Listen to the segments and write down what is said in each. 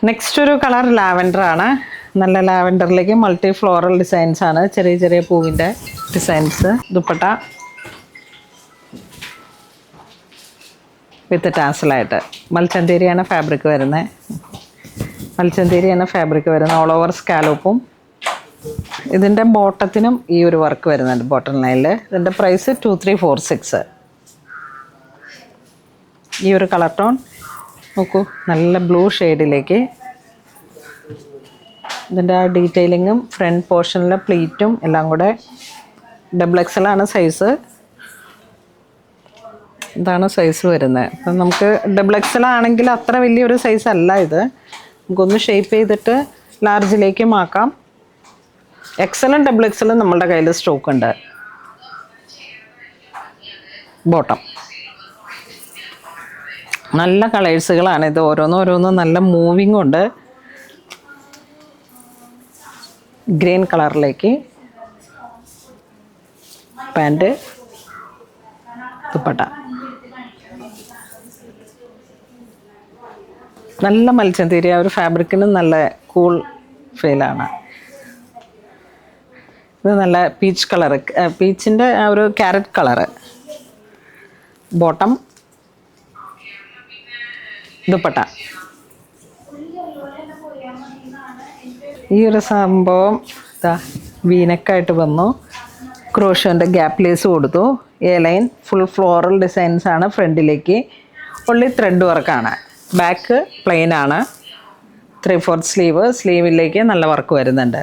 Next ഒരു colour lavender ആണ്. നല്ല ലാവൻഡറിലേക്ക് മൾട്ടി ഫ്ലോറൽ ഡിസൈൻസ് ആണ്, ചെറിയ ചെറിയ പൂവിൻ്റെ ഡിസൈൻസ്. ദുപ്പട്ട വിത്ത് ടാസലായിട്ട് മൽച്ചന്തേരിയാണ് ഫാബ്രിക് വരുന്നത്. ഓൾ ഓവർ സ്കാലോപ്പും. ഇതിൻ്റെ ബോട്ടത്തിനും ഈ ഒരു വർക്ക് വരുന്നുണ്ട്, ബോട്ടം ലൈനിൽ. ഇതിൻ്റെ പ്രൈസ് 2346. ഈ ഒരു കളർ ടോൺ നോക്കൂ, നല്ല ബ്ലൂ ഷെയ്ഡിലേക്ക്. ഇതിൻ്റെ ആ ഡീറ്റെയിലിങ്ങും ഫ്രണ്ട് പോർഷനിലെ പ്ലീറ്റും എല്ലാം കൂടെ. XXL ആണ് സൈസ്. ഇതാണ് സൈസ് വരുന്നത്. അപ്പം നമുക്ക് XXL ആണെങ്കിൽ അത്ര വലിയൊരു സൈസ് അല്ല ഇത്. നമുക്കൊന്ന് ഷേപ്പ് ചെയ്തിട്ട് ലാർജിലേക്കും ആക്കാം. XL XXL നമ്മളുടെ കയ്യിൽ സ്റ്റോക്ക് ഉണ്ട്. ബോട്ടം നല്ല കളേഴ്സുകളാണ് ഇത്. ഓരോന്നും നല്ല മൂവിങ് ഉണ്ട്. ഗ്രീൻ കളറിലേക്ക് പാൻറ്, ദുപ്പട്ട. നല്ല മൽച്ചന്തേരി ആ ഒരു ഫാബ്രിക്കിന് നല്ല കൂൾ ഫീലാണ്. ഇത് നല്ല പീച്ച് കളറ്, പീച്ചിൻ്റെ ആ ഒരു ക്യാരറ്റ് കളറ്. ബോട്ടം, ദുപ്പട്ട. ഈ ഒരു സംഭവം വീനക്കായിട്ട് വന്നു. ക്രോഷോൻ്റെ ഗ്യാപ്പ് ലേസ് കൊടുത്തു. ലൈൻ ഫുൾ ഫ്ലോറൽ ഡിസൈൻസ് ആണ് ഫ്രണ്ടിലേക്ക്. ഉള്ളി ത്രെഡ് വർക്കാണ്. ബാക്ക് പ്ലെയിൻ ആണ്. 3/4 സ്ലീവിലേക്ക് നല്ല വർക്ക് വരുന്നുണ്ട്.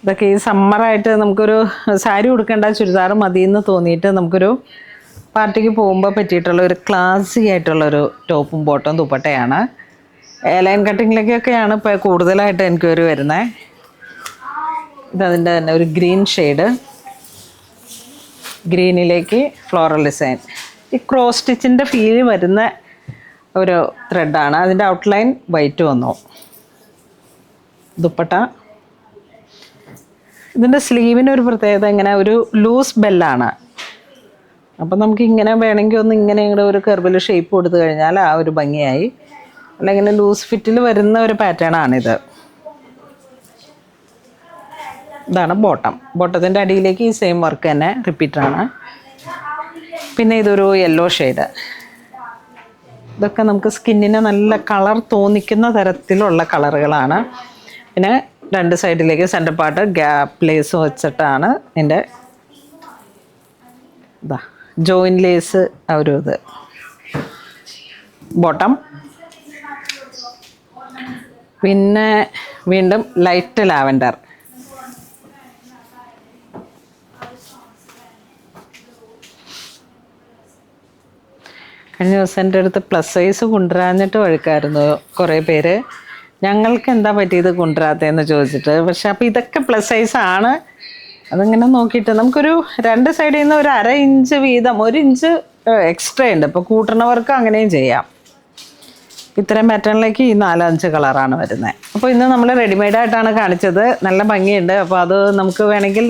ഇതൊക്കെ ഈ സമ്മറായിട്ട് നമുക്കൊരു സാരി ഉടുക്കേണ്ട, ചുരിദാർ മതിയെന്ന് തോന്നിയിട്ട് നമുക്കൊരു പാർട്ടിക്ക് പോകുമ്പോൾ പറ്റിയിട്ടുള്ള ഒരു ക്ലാസി ആയിട്ടുള്ളൊരു ടോപ്പും ബോട്ടവും ദുപ്പട്ടയാണ്. ലൈൻ കട്ടിങ്ങിലേക്കൊക്കെയാണ് ഇപ്പോൾ കൂടുതലായിട്ട് എനിക്കൊരു വരുന്നത്. ഇതതിൻ്റെ തന്നെ ഒരു ഗ്രീൻ ഷെയ്ഡ്. ഗ്രീനിലേക്ക് ഫ്ലോറൽ ഡിസൈൻ. ഈ ക്രോസ് സ്റ്റിച്ചിൻ്റെ ഫീൽ വരുന്ന ഒരു ത്രെഡാണ്. അതിൻ്റെ ഔട്ട്ലൈൻ വൈറ്റ് വന്നു. ദുപ്പട്ട. ഇതിൻ്റെ സ്ലീവിനൊരു പ്രത്യേകത ഇങ്ങനെ ഒരു ലൂസ് ബെല്ലാണ്. അപ്പം നമുക്ക് ഇങ്ങനെ വേണമെങ്കിൽ ഒന്ന് ഇങ്ങനെ ഇങ്ങോട്ട് ഒരു കർവിൽ ഷേപ്പ് കൊടുത്തു കഴിഞ്ഞാൽ ആ ഒരു ഭംഗിയായി. അല്ലെങ്കിൽ ലൂസ് ഫിറ്റിൽ വരുന്ന ഒരു പാറ്റേൺ ആണിത്. ഇതാണ് ബോട്ടം. ബോട്ടത്തിൻ്റെ അടിയിലേക്ക് ഈ സെയിം വർക്ക് തന്നെ റിപ്പീറ്റാണ്. പിന്നെ ഇതൊരു യെല്ലോ ഷെയ്ഡ്. ഇതൊക്കെ നമുക്ക് സ്കിന്നിന് നല്ല കളർ തോന്നിക്കുന്ന തരത്തിലുള്ള കളറുകളാണ്. പിന്നെ രണ്ട് സൈഡിലേക്ക് സെൻറ്റർ പാർട്ട് ഗ്യാപ്പ് ലേസ് വെച്ചിട്ടാണ് ഇതിൻ്റെ ജോയിൻ ലേസ് ആ ഒരു ഇത്. ബോട്ടം. പിന്നെ വീണ്ടും ലൈറ്റ് ലാവൻഡർ. കഴിഞ്ഞ ദിവസം എൻ്റെ അടുത്ത് പ്ലസ് സൈസ് കൊണ്ടുവരാഞ്ഞിട്ട് വഴുക്കായിരുന്നു കുറേ പേര്. ഞങ്ങൾക്ക് എന്താ പറ്റിയത് കൊണ്ടുവരാത്തതെന്ന് ചോദിച്ചിട്ട്. പക്ഷെ അപ്പോൾ ഇതൊക്കെ പ്ലസ് സൈസാണ്. അതിങ്ങനെ നോക്കിയിട്ട് നമുക്കൊരു രണ്ട് സൈഡിൽ നിന്ന് ഒരു 1/2 ഇഞ്ച് വീതം 1 ഇഞ്ച് എക്സ്ട്രാ ഉണ്ട്. ഇപ്പോൾ കൂട്ടണവർക്ക് അങ്ങനെയും ചെയ്യാം. ഇത്രയും പാറ്റേണിലേക്ക് ഈ 4-5 കളറാണ് വരുന്നത്. അപ്പോൾ ഇന്ന് നമ്മൾ റെഡിമെയ്ഡായിട്ടാണ് കാണിച്ചത്. നല്ല ഭംഗിയുണ്ട്. അപ്പോൾ അത് നമുക്ക് വേണമെങ്കിൽ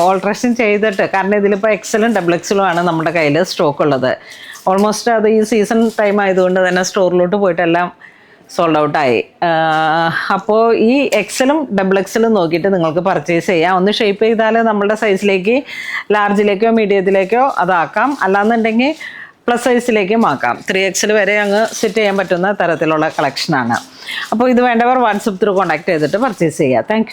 ഓൾട്രേഷൻ ചെയ്തിട്ട്, കാരണം ഇതിലിപ്പോൾ XL XXL ആണ് നമ്മുടെ കയ്യിൽ സ്റ്റോക്ക് ഉള്ളത്. ഓൾമോസ്റ്റ് അത് ഈ സീസൺ ടൈം ആയതുകൊണ്ട് തന്നെ സ്റ്റോറിലോട്ട് പോയിട്ടെല്ലാം സോൾഡ് ഔട്ടായി. അപ്പോൾ ഈ XL XXL നോക്കിയിട്ട് നിങ്ങൾക്ക് പർച്ചേസ് ചെയ്യാം. ഒന്ന് ഷേപ്പ് ചെയ്താൽ നമ്മളുടെ സൈസിലേക്ക്, ലാർജിലേക്കോ മീഡിയത്തിലേക്കോ അതാക്കാം. അല്ലാന്നുണ്ടെങ്കിൽ പ്ലസ് സൈസിലേക്കും ആക്കാം. 3XL വരെ അങ്ങ് സെറ്റ് ചെയ്യാൻ പറ്റുന്ന തരത്തിലുള്ള കളക്ഷനാണ്. അപ്പോൾ ഇത് വേണ്ടവർ വാട്സപ്പ് ത്രൂ കോൺടാക്ട് ചെയ്തിട്ട് പർച്ചേസ് ചെയ്യുക. താങ്ക്